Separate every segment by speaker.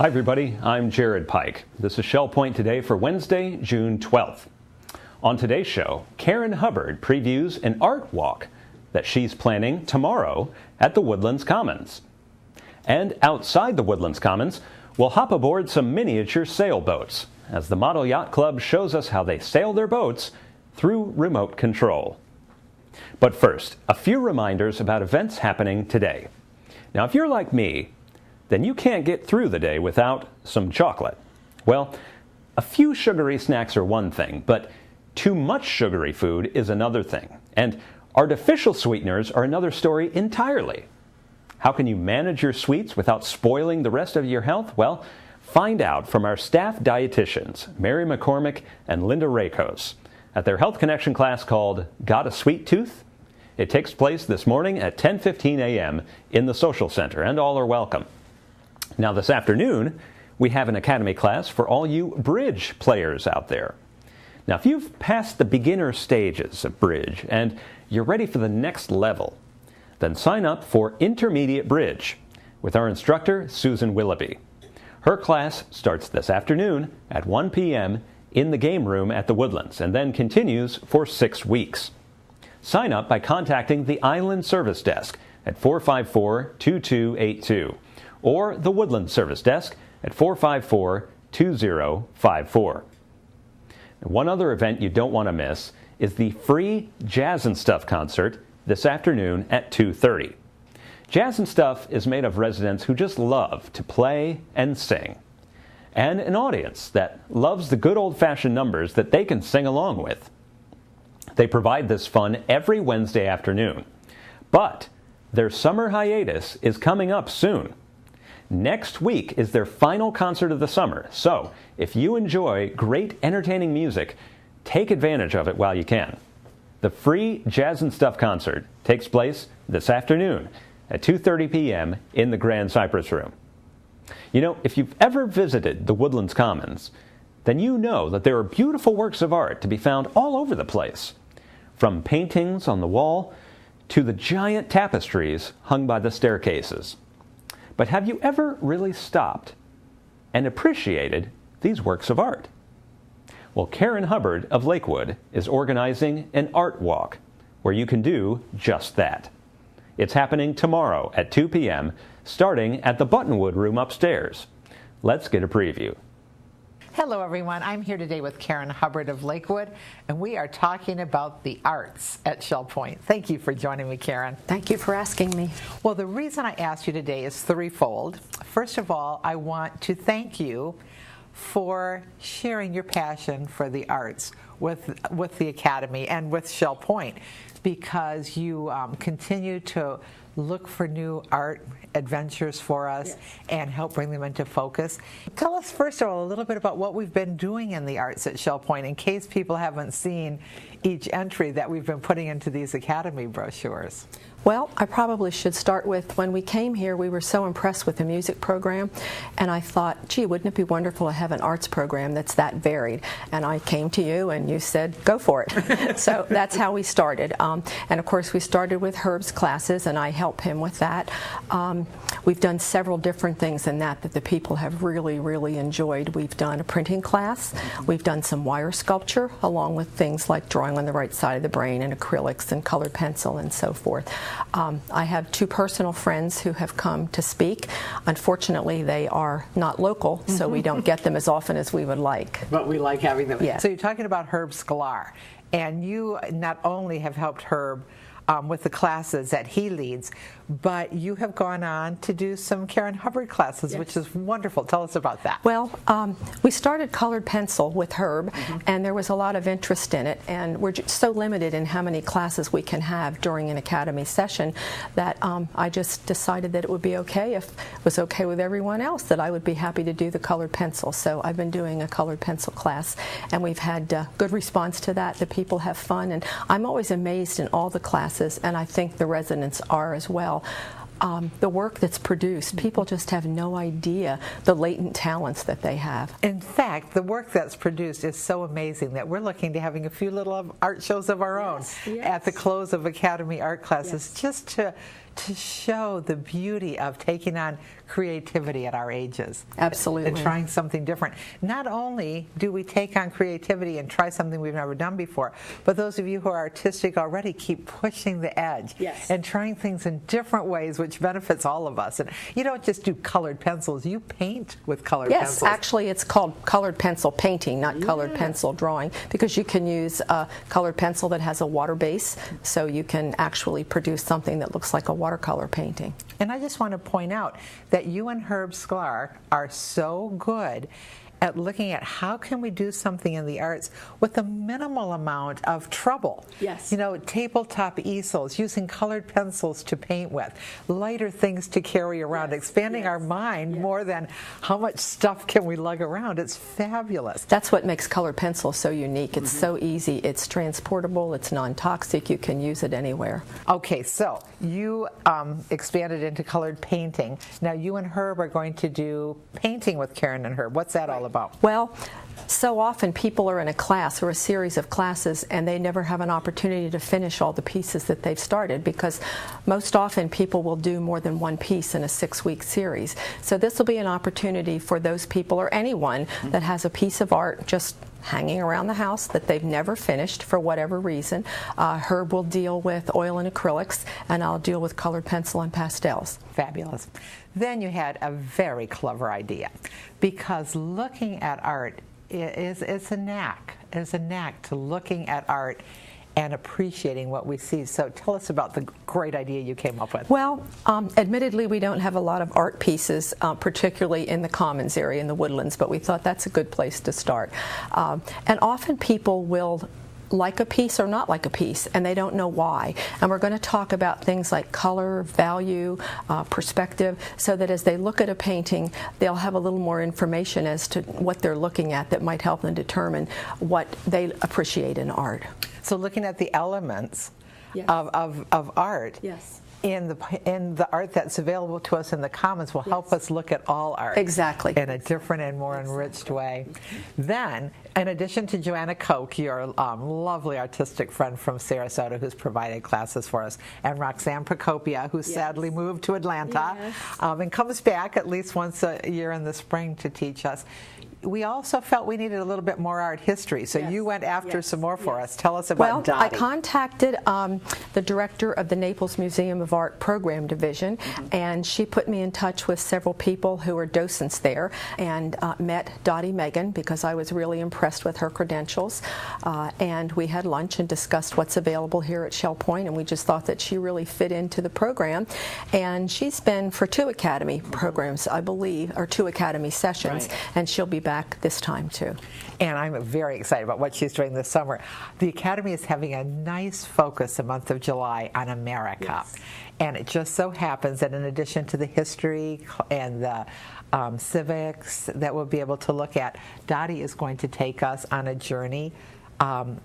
Speaker 1: Hi everybody, I'm Jared Pike. This is Shell Point Today for Wednesday, June 12th. On today's show, Karen Hubbard previews an art walk that she's planning tomorrow at the Woodlands Commons. And outside the Woodlands Commons, we'll hop aboard some miniature sailboats as the Model Yacht Club shows us how they sail their boats through remote control. But first, a few reminders about events happening today. Now, if you're like me, then you can't get through the day without some chocolate. Well, a few sugary snacks are one thing, but too much sugary food is another thing. And artificial sweeteners are another story entirely. How can you manage your sweets without spoiling the rest of your health? Well, find out from our staff dietitians, Mary McCormick and Linda Rakos, at their Health Connection class called Got a Sweet Tooth? It takes place this morning at 10:15 a.m. in the Social Center, and all are welcome. Now this afternoon, we have an Academy class for all you bridge players out there. Now if you've passed the beginner stages of bridge and you're ready for the next level, then sign up for Intermediate Bridge with our instructor, Susan Willoughby. Her class starts this afternoon at 1 p.m. in the game room at the Woodlands and then continues for 6 weeks. Sign up by contacting the Island Service Desk at 454-2282 or the Woodlands Service Desk at 454-2054. One other event you don't want to miss is the free Jazz and Stuff concert this afternoon at 2:30. Jazz and Stuff is made of residents who just love to play and sing, and an audience that loves the good old-fashioned numbers that they can sing along with. They provide this fun every Wednesday afternoon, but their summer hiatus is coming up soon. Next week is their final concert of the summer, so if you enjoy great entertaining music, take advantage of it while you can. The free Jazz and Stuff concert takes place this afternoon at 2:30 p.m. in the Grand Cypress Room. You know, if you've ever visited the Woodlands Commons, then you know that there are beautiful works of art to be found all over the place, from paintings on the wall to the giant tapestries hung by the staircases. But have you ever really stopped and appreciated these works of art? Well, Karen Hubbard of Lakewood is organizing an art walk where you can do just that. It's happening tomorrow at 2 p.m., starting at the Buttonwood Room upstairs. Let's get a preview.
Speaker 2: Hello everyone, I'm here today with Karen Hubbard of Lakewood, and we are talking about the arts at Shell Point. Thank you for joining me, Karen.
Speaker 3: Thank you for asking me.
Speaker 2: Well, the reason I asked you today is threefold. First of all, I want to thank you for sharing your passion for the arts with the Academy and with Shell Point, because you continue to look for new art adventures for us and help bring them into focus. Tell us first of all a little bit about what we've been doing in the arts at Shell Point, in case people haven't seen each entry that we've been putting into these Academy brochures.
Speaker 3: Well, I probably should start with, when we came here, we were so impressed with the music program, and I thought, gee, wouldn't it be wonderful to have an arts program that's that varied? And I came to you and you said, go for it. So that's how we started. And of course we started with Herb's classes, and I help him with that. We've done several different things in that the people have really, really enjoyed. We've done a printing class, we've done some wire sculpture, along with things like drawing on the right side of the brain and acrylics and colored pencil and so forth. I have two personal friends who have come to speak. Unfortunately, they are not local, so we don't get them as often as we would like.
Speaker 2: But we like having them.
Speaker 3: Yes.
Speaker 2: So you're talking about Herb Sklar, and you not only have helped Herb with the classes that he leads, but you have gone on to do some Karen Hubbard classes, which is wonderful. Tell us about that.
Speaker 3: Well, we started colored pencil with Herb, and there was a lot of interest in it, and we're so limited in how many classes we can have during an Academy session that I just decided that it would be okay, if it was okay with everyone else, that I would be happy to do the colored pencil. So I've been doing a colored pencil class, and we've had good response to that. The people have fun, and I'm always amazed in all the classes, and I think the residents are as well. the work that's produced, people just have no idea the latent talents that they have.
Speaker 2: In fact, the work that's produced is so amazing that we're looking to having a few little art shows of our own at the close of Academy art classes, just to show the beauty of taking on creativity at our ages.
Speaker 3: Absolutely.
Speaker 2: And trying something different. Not only do we take on creativity and try something we've never done before, but those of you who are artistic already keep pushing the edge and trying things in different ways, which benefits all of us. And you don't just do colored pencils, you paint with colored pencils.
Speaker 3: Yes, actually it's called colored pencil painting, not colored pencil drawing, because you can use a colored pencil that has a water base, so you can actually produce something that looks like a watercolor painting.
Speaker 2: And I just want to point out that you and Herb Sklar are so good at looking at how can we do something in the arts with a minimal amount of trouble.
Speaker 3: Yes.
Speaker 2: You know, tabletop easels, using colored pencils to paint with, lighter things to carry around, expanding our mind more than how much stuff can we lug around. It's fabulous.
Speaker 3: That's what makes colored pencil so unique. It's so easy. It's transportable. It's non-toxic. You can use it anywhere.
Speaker 2: Okay, so you expanded into colored painting. Now you and Herb are going to do painting with Karen and Herb. What's that all about?
Speaker 3: Well, so often people are in a class or a series of classes and they never have an opportunity to finish all the pieces that they've started, because most often people will do more than one piece in a 6-week series. So this will be an opportunity for those people, or anyone that has a piece of art just hanging around the house that they've never finished for whatever reason. Herb will deal with oil and acrylics, and I'll deal with colored pencil and pastels.
Speaker 2: Fabulous. Then you had a very clever idea, because looking at art is a knack. It's a knack to looking at art and appreciating what we see. So tell us about the great idea you came up with.
Speaker 3: Well, admittedly, we don't have a lot of art pieces, particularly in the Commons area, in the Woodlands, but we thought that's a good place to start. And often people will like a piece or not like a piece, and they don't know why. And we're going to talk about things like color, value, perspective, so that as they look at a painting, they'll have a little more information as to what they're looking at that might help them determine what they appreciate in art.
Speaker 2: So looking at the elements of art in the art that's available to us in the Commons will help us look at all art.
Speaker 3: Exactly.
Speaker 2: In a different and more enriched way. Then, in addition to Joanna Koch, your lovely artistic friend from Sarasota who's provided classes for us, and Roxanne Procopia, who sadly moved to Atlanta and comes back at least once a year in the spring to teach us, we also felt we needed a little bit more art history, so you went after some more for us. Tell us about Dottie.
Speaker 3: Well, I contacted the director of the Naples Museum of Art Program Division, and she put me in touch with several people who are docents there, and met Dottie Megan because I was really impressed with her credentials, and we had lunch and discussed what's available here at Shell Point, and we just thought that she really fit into the program. And she's been for 2 Academy programs, I believe, or 2 Academy sessions, and she'll be back this time too.
Speaker 2: And I'm very excited about what she's doing this summer. The Academy is having a nice focus the month of July on America. And it just so happens that in addition to the history and the civics that we'll be able to look at, Dottie is going to take us on a journey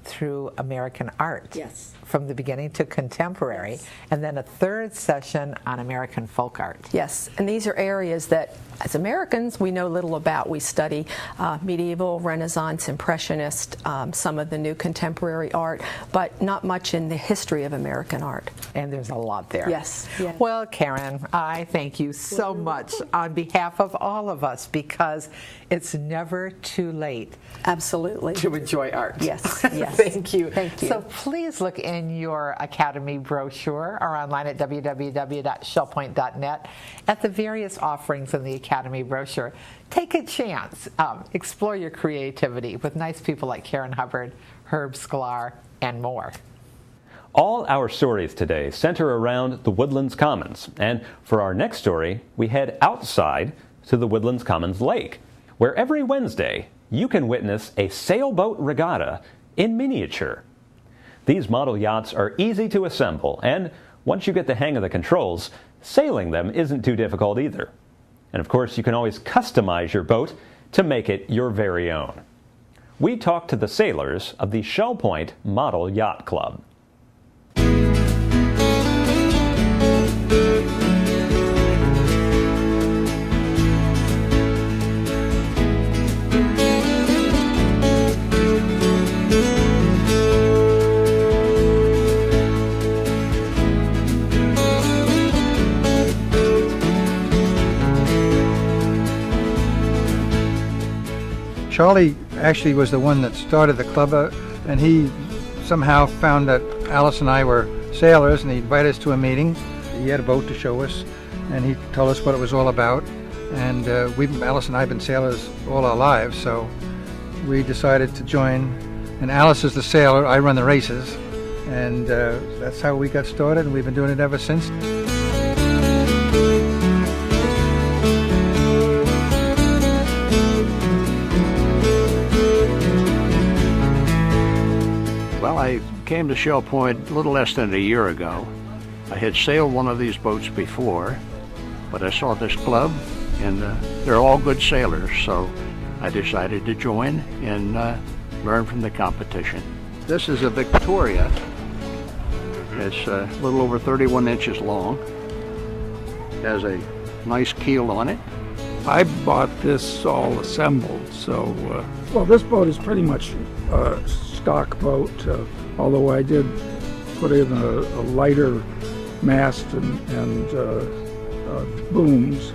Speaker 2: through American art, from the beginning to contemporary, and then a 3rd session on American folk art.
Speaker 3: Yes, and these are areas that, as Americans, we know little about. We study medieval, Renaissance, Impressionist, some of the new contemporary art, but not much in the history of American art.
Speaker 2: And there's a lot there.
Speaker 3: Yes.
Speaker 2: Well, Karen, I thank you so much on behalf of all of us, because it's never too late.
Speaker 3: Absolutely.
Speaker 2: To enjoy art.
Speaker 3: Yes.
Speaker 2: Thank you.
Speaker 3: Thank you.
Speaker 2: So please look in your Academy brochure or online at www.shellpoint.net at the various offerings in the Academy brochure. Take a chance. Explore your creativity with nice people like Karen Hubbard, Herb Sklar, and more.
Speaker 1: All our stories today center around the Woodlands Commons, and for our next story, we head outside to the Woodlands Commons Lake, where every Wednesday you can witness a sailboat regatta in miniature. These model yachts are easy to assemble, and once you get the hang of the controls, sailing them isn't too difficult either. And of course, you can always customize your boat to make it your very own. We talked to the sailors of the Shell Point Model Yacht Club.
Speaker 4: Charlie actually was the one that started the club, and he somehow found that Alice and I were sailors, and he invited us to a meeting. He had a boat to show us, and he told us what it was all about. And Alice and I have been sailors all our lives, so we decided to join. And Alice is the sailor, I run the races, and that's how we got started, and we've been doing it ever since.
Speaker 5: Well, I came to Shell Point a little less than a year ago. I had sailed one of these boats before, but I saw this club, and they're all good sailors, so I decided to join and learn from the competition. This is a Victoria. It's a little over 31 inches long. Has a nice keel on it.
Speaker 6: I bought this all assembled, so well, this boat is pretty much a stock boat, although I did put in a lighter mast and booms.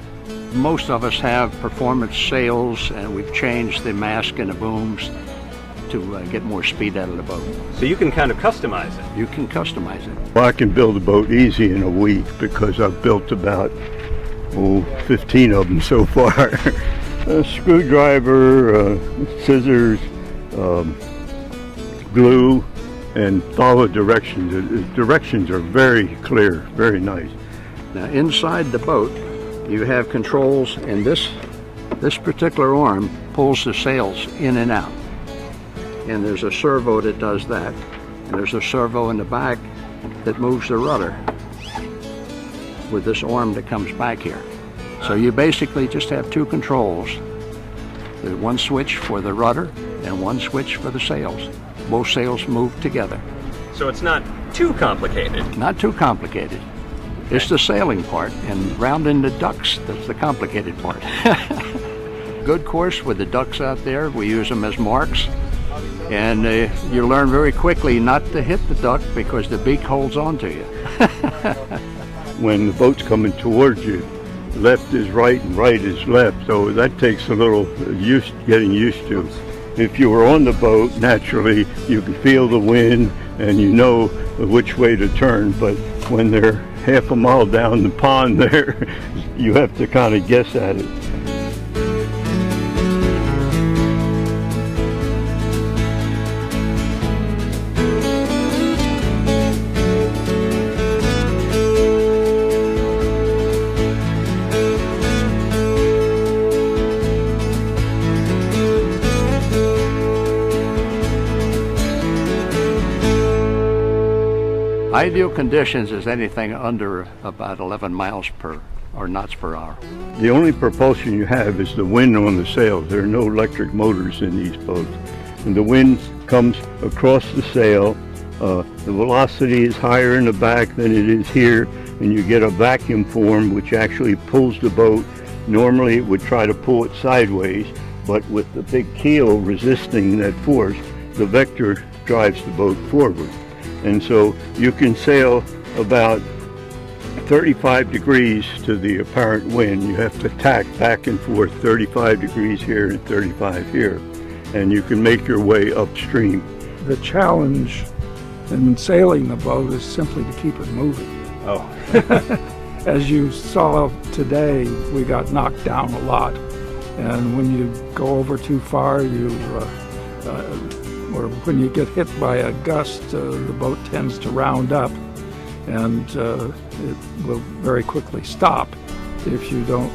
Speaker 5: Most of us have performance sails, and we've changed the mast and the booms to get more speed out of the boat.
Speaker 1: So you can kind of customize it.
Speaker 5: You can customize it.
Speaker 7: Well, I can build a boat easy in a week because I've built about 15 of them so far. A screwdriver, scissors, glue, and follow directions. The directions are very clear, very nice.
Speaker 5: Now inside the boat you have controls, and this particular arm pulls the sails in and out. And there's a servo that does that. And there's a servo in the back that moves the rudder with this arm that comes back here. So you basically just have two controls. There's one switch for the rudder and one switch for the sails. Both sails move together.
Speaker 1: So it's not too complicated.
Speaker 5: Not too complicated. It's the sailing part, and rounding the ducks, that's the complicated part. Good course with the ducks out there. We use them as marks. And you learn very quickly not to hit the duck because the beak holds on to you.
Speaker 7: When the boat's coming towards you, left is right and right is left, so that takes a little getting used to. If you were on the boat, naturally you can feel the wind and you know which way to turn, but when they're half a mile down the pond there, you have to kind of guess at it.
Speaker 5: Ideal conditions is anything under about 11 miles per or knots per hour.
Speaker 7: The only propulsion you have is the wind on the sails. There are no electric motors in these boats. And the wind comes across the sail. The velocity is higher in the back than it is here, and you get a vacuum form which actually pulls the boat. Normally it would try to pull it sideways, but with the big keel resisting that force, the vector drives the boat forward. And so you can sail about 35 degrees to the apparent wind. You have to tack back and forth 35 degrees here and 35 here, and you can make your way upstream.
Speaker 6: The challenge in sailing the boat is simply to keep it moving.
Speaker 1: Oh.
Speaker 6: As you saw today, we got knocked down a lot, and when you go over too far, or when you get hit by a gust, the boat tends to round up, and it will very quickly stop if you don't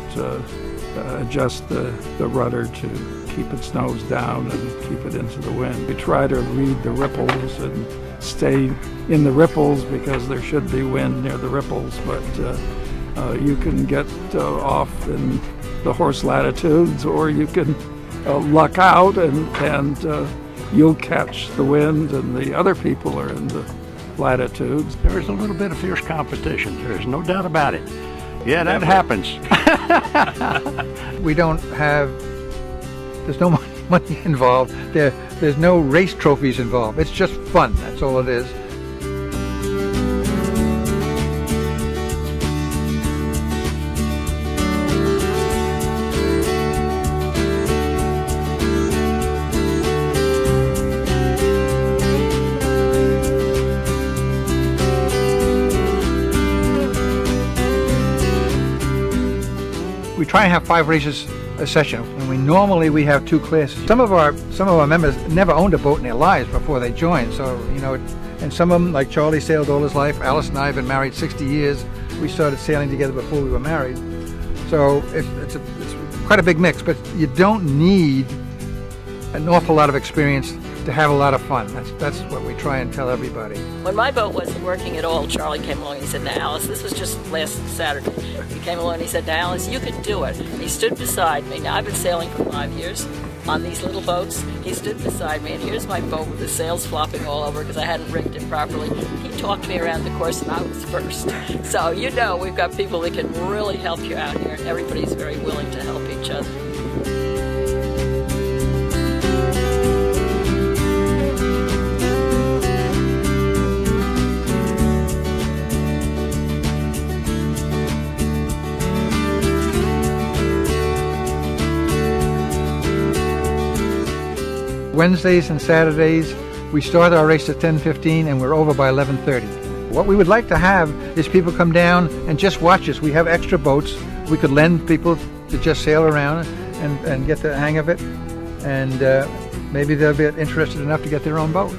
Speaker 6: adjust the rudder to keep its nose down and keep it into the wind. We try to read the ripples and stay in the ripples because there should be wind near the ripples, but you can get off in the horse latitudes, or you can luck out and you'll catch the wind and the other people are in the latitudes.
Speaker 5: There is a little bit of fierce competition. There's no doubt about it. Yeah, that happens.
Speaker 4: We don't have, there's no money involved. There's no race trophies involved. It's just fun, that's all it is. We try and have 5 races a session, and normally we have 2 classes. Some of our members never owned a boat in their lives before they joined, so and some of them, like Charlie, sailed all his life. Alice and I have been married 60 years. We started sailing together before we were married, so it's quite a big mix. But you don't need an awful lot of experience to have a lot of fun. That's what we try and tell everybody.
Speaker 8: When my boat wasn't working at all, Charlie came along and he said, "Now, Alice," this was just last Saturday, he came along and he said, "Now, Alice, you can do it." And he stood beside me. Now, I've been sailing for 5 years on these little boats. He stood beside me, and here's my boat with the sails flopping all over because I hadn't rigged it properly. He talked me around the course, and I was first. So, we've got people that can really help you out here, and everybody's very willing to help each other.
Speaker 4: Wednesdays and Saturdays, we start our race at 10:15 and we're over by 11:30. What we would like to have is people come down and just watch us. We have extra boats. We could lend people to just sail around and get the hang of it, and maybe they'll be interested enough to get their own boat.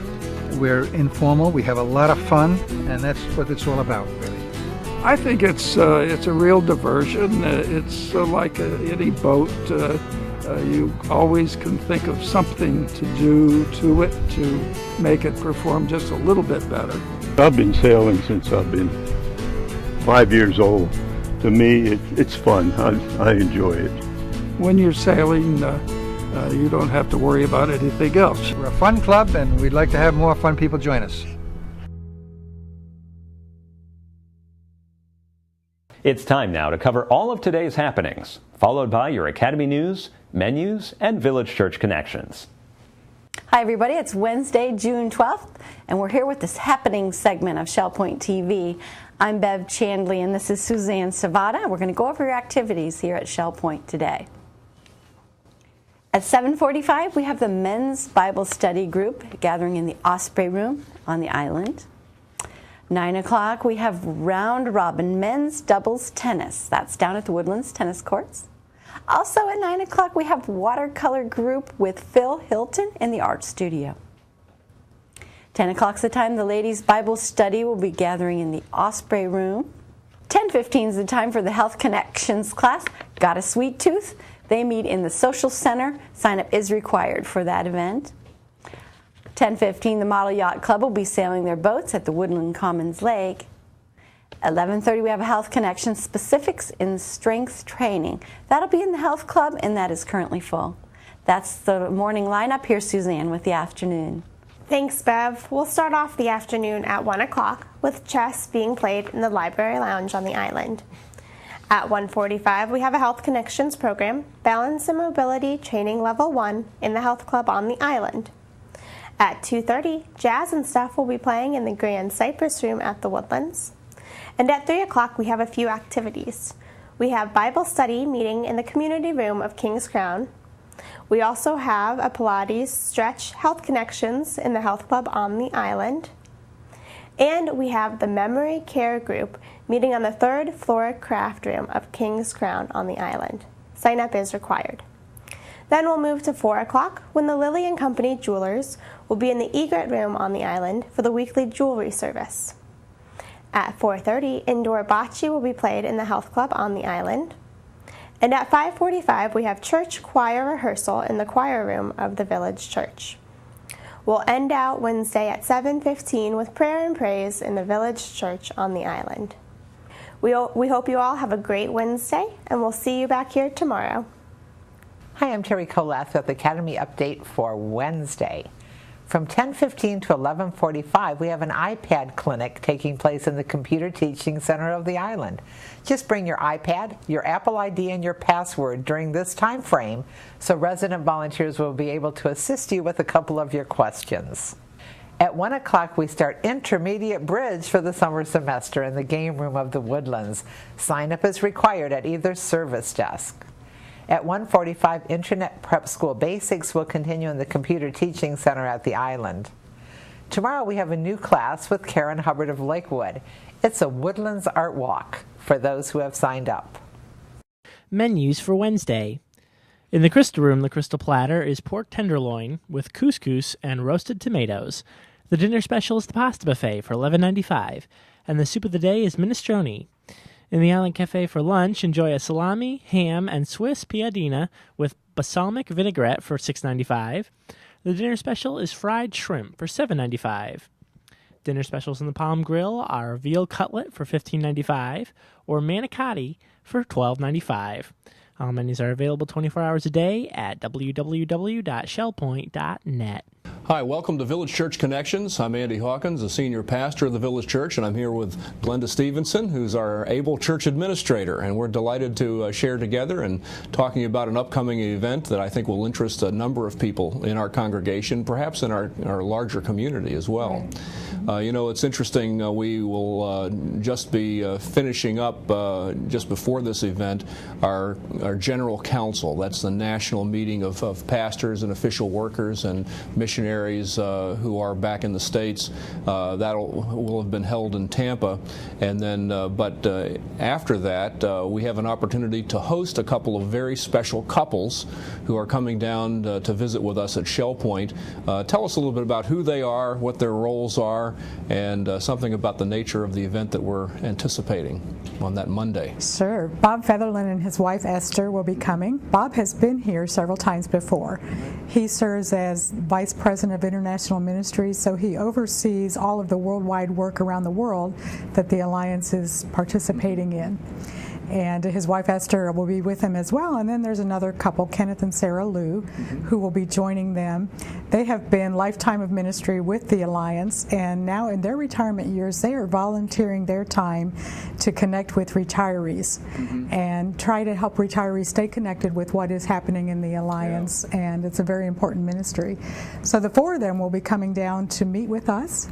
Speaker 4: We're informal, we have a lot of fun, and that's what it's all about, really.
Speaker 6: I think it's a real diversion. It's like any boat. You always can think of something to do to it to make it perform just a little bit better.
Speaker 7: I've been sailing since I've been 5 years old. To me, it's fun. I enjoy it.
Speaker 6: When you're sailing, you don't have to worry about anything else.
Speaker 4: We're a fun club, and we'd like to have more fun people join us.
Speaker 1: It's time now to cover all of today's happenings, followed by your Academy News, menus, and Village Church connections.
Speaker 9: Hi everybody, it's Wednesday, June 12th, and we're here with this happening segment of Shell Point TV. I'm Bev Chandley, and this is Suzanne Savada. We're going to go over your activities here at Shell Point today. At 7:45, we have the Men's Bible Study Group gathering in the Osprey Room on the island. 9 o'clock, we have Round Robin Men's Doubles Tennis. That's down at the Woodlands tennis courts. Also at 9 o'clock, we have Watercolor Group with Phil Hilton in the Art Studio. 10 o'clock's the time the Ladies' Bible Study will be gathering in the Osprey Room. 10:15 is the time for the Health Connections class. Got a sweet tooth? They meet in the Social Center. Sign-up is required for that event. 10:15, the Model Yacht Club will be sailing their boats at the Woodland Commons Lake. 11:30, we have a Health Connection Specifics in Strength Training. That'll be in the Health Club, and that is currently full. That's the morning lineup. Here's Suzanne with the afternoon.
Speaker 10: Thanks, Bev. We'll start off the afternoon at 1 o'clock with chess being played in the Library Lounge on the island. At 1:45, we have a Health Connections program, Balance and Mobility Training Level 1 in the Health Club on the island. At 2:30, Jazz and Stuff will be playing in the Grand Cypress Room at the Woodlands. And at 3 o'clock, we have a few activities. We have Bible study meeting in the community room of King's Crown. We also have a Pilates Stretch Health Connections in the Health Club on the island. And we have the Memory Care Group meeting on the 3rd floor craft room of King's Crown on the island. Sign up is required. Then we'll move to 4 o'clock when the Lilly & Company Jewelers will be in the Egret Room on the island for the weekly jewelry service. At 4:30, indoor bocce will be played in the Health Club on the island. And at 5:45, we have church choir rehearsal in the choir room of the Village Church. We'll end out Wednesday at 7:15 with prayer and praise in the Village Church on the island. We hope you all have a great Wednesday, and we'll see you back here tomorrow.
Speaker 2: Hi, I'm Terry Colath with Academy Update for Wednesday. From 10:15 to 11:45, we have an iPad clinic taking place in the Computer Teaching Center of the island. Just bring your iPad, your Apple ID, and your password during this time frame so resident volunteers will be able to assist you with a couple of your questions. At 1 o'clock, we start Intermediate Bridge for the summer semester in the game room of the Woodlands. Sign-up is required at either service desk. At 1:45, Internet Prep School Basics will continue in the Computer Teaching Center at the island. Tomorrow we have a new class with Karen Hubbard of Lakewood. It's a Woodlands Art Walk for those who have signed up.
Speaker 11: Menus for Wednesday. In the Crystal Room, the Crystal Platter is pork tenderloin with couscous and roasted tomatoes. The dinner special is the pasta buffet for $11.95, and the soup of the day is minestrone. In the Island Cafe for lunch, enjoy a salami, ham, and Swiss piadina with balsamic vinaigrette for $6.95. The dinner special is fried shrimp for $7.95. Dinner specials in the Palm Grill are veal cutlet for $15.95 or manicotti for $12.95. All menus are available 24 hours a day at www.shellpoint.net.
Speaker 12: Hi, welcome to Village Church Connections. I'm Andy Hawkins, the senior pastor of the Village Church, and I'm here with Glenda Stephenson, who's our able church administrator, and we're delighted to share together and talking about an upcoming event that I think will interest a number of people in our congregation, perhaps in our larger community as well. You know, it's interesting, we will just be finishing up just before this event our General Council. That's the national meeting of pastors and official workers and missionaries who are back in the States. That will have been held in Tampa. And then, but after that, we have an opportunity to host a couple of very special couples who are coming down to visit with us at Shell Point. Tell us a little bit about who they are, what their roles are, and something about the nature of the event that we're anticipating on that Monday.
Speaker 13: Sure. Bob Featherland and his wife Esther will be coming. Bob has been here several times before. He serves as Vice President of International Ministries, so he oversees all of the worldwide work around the world that the Alliance is participating in. And his wife Esther will be with him as well. And then there's another couple, Kenneth and Sarah Lou, who will be joining them. They have been lifetime of ministry with the Alliance, and now in their retirement years, they are volunteering their time to connect with retirees and try to help retirees stay connected with what is happening in the Alliance. And it's a very important ministry. So the four of them will be coming down to meet with us,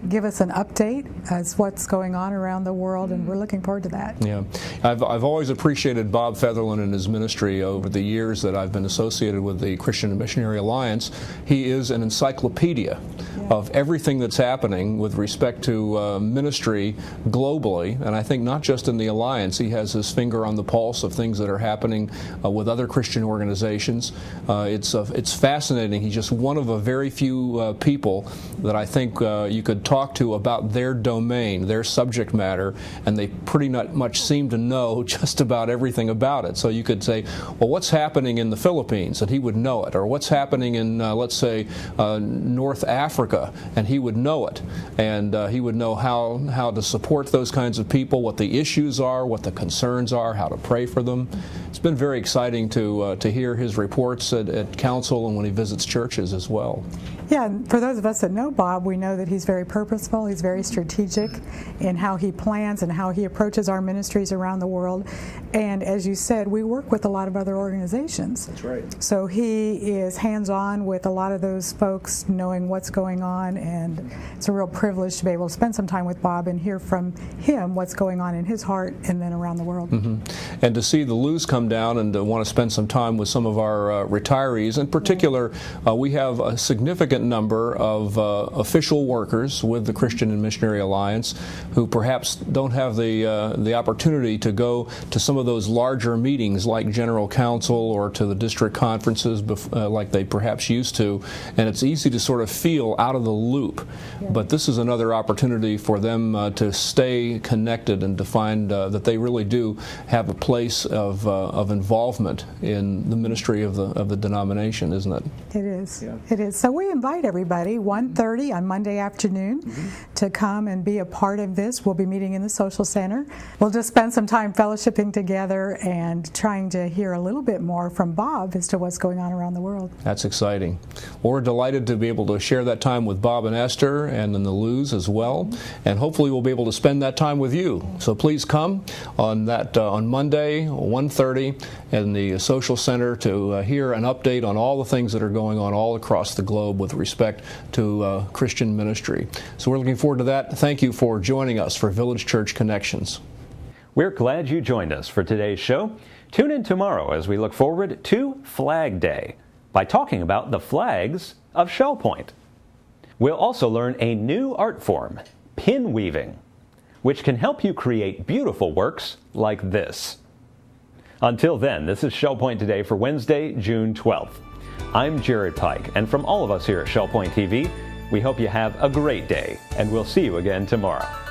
Speaker 13: give us an update as what's going on around the world, and we're looking forward to that.
Speaker 12: Yeah, I've always appreciated Bob Featherland and his ministry over the years that I've been associated with the Christian and Missionary Alliance. He is an encyclopedia of everything that's happening with respect to ministry globally, and I think not just in the Alliance. He has his finger on the pulse of things that are happening with other Christian organizations. It's fascinating. He's just one of a very few people that I think you could talk to about their domain, their subject matter, and they pretty much seem to know just about everything about it. So you could say, well, what's happening in the Philippines? And he would know it. Or what's happening in, let's say, North Africa? And he would know it. And he would know how to support those kinds of people, what the issues are, what the concerns are, how to pray for them. It's been very exciting to hear his reports at council and when he visits churches as well.
Speaker 13: Yeah, for those of us that know Bob, we know that he's very purposeful, he's very strategic in how he plans and how he approaches our ministries around the world. And as you said, we work with a lot of other organizations.
Speaker 12: That's right.
Speaker 13: So he is hands-on with a lot of those folks, knowing what's going on, and it's a real privilege to be able to spend some time with Bob and hear from him what's going on in his heart and then around the world.
Speaker 12: And to see the Lou's come down and want to spend some time with some of our retirees. In particular, we have a significant number of official workers with the Christian and Missionary Alliance who perhaps don't have the opportunity to go to some of those larger meetings like General Council or to the district conferences like they perhaps used to, and it's easy to sort of feel out of the loop. But this is another opportunity for them to stay connected and to find that they really do have a place of involvement in the ministry of the denomination, isn't it?
Speaker 13: It is. Yeah. It is. So we invite everybody 1:30 on Monday afternoon to come and be a part of this. We'll be meeting in the social center. We'll just spend some time fellowshipping together and trying to hear a little bit more from Bob as to what's going on around the world.
Speaker 12: That's exciting. Well, we're delighted to be able to share that time with Bob and Esther and then the Lou's as well, and hopefully we'll be able to spend that time with you. So please come on Monday 1:30 in the social center to hear an update on all the things that are going on all across the globe with respect to Christian ministry. So we're looking forward to that. Thank you for joining us for Village Church Connections.
Speaker 1: We're glad you joined us for today's show. Tune in tomorrow as we look forward to Flag Day by talking about the flags of Shell Point. We'll also learn a new art form, pin weaving, which can help you create beautiful works like this. Until then, this is Shell Point Today for Wednesday, June 12th. I'm Jared Pike, and from all of us here at Shell Point TV, we hope you have a great day, and we'll see you again tomorrow.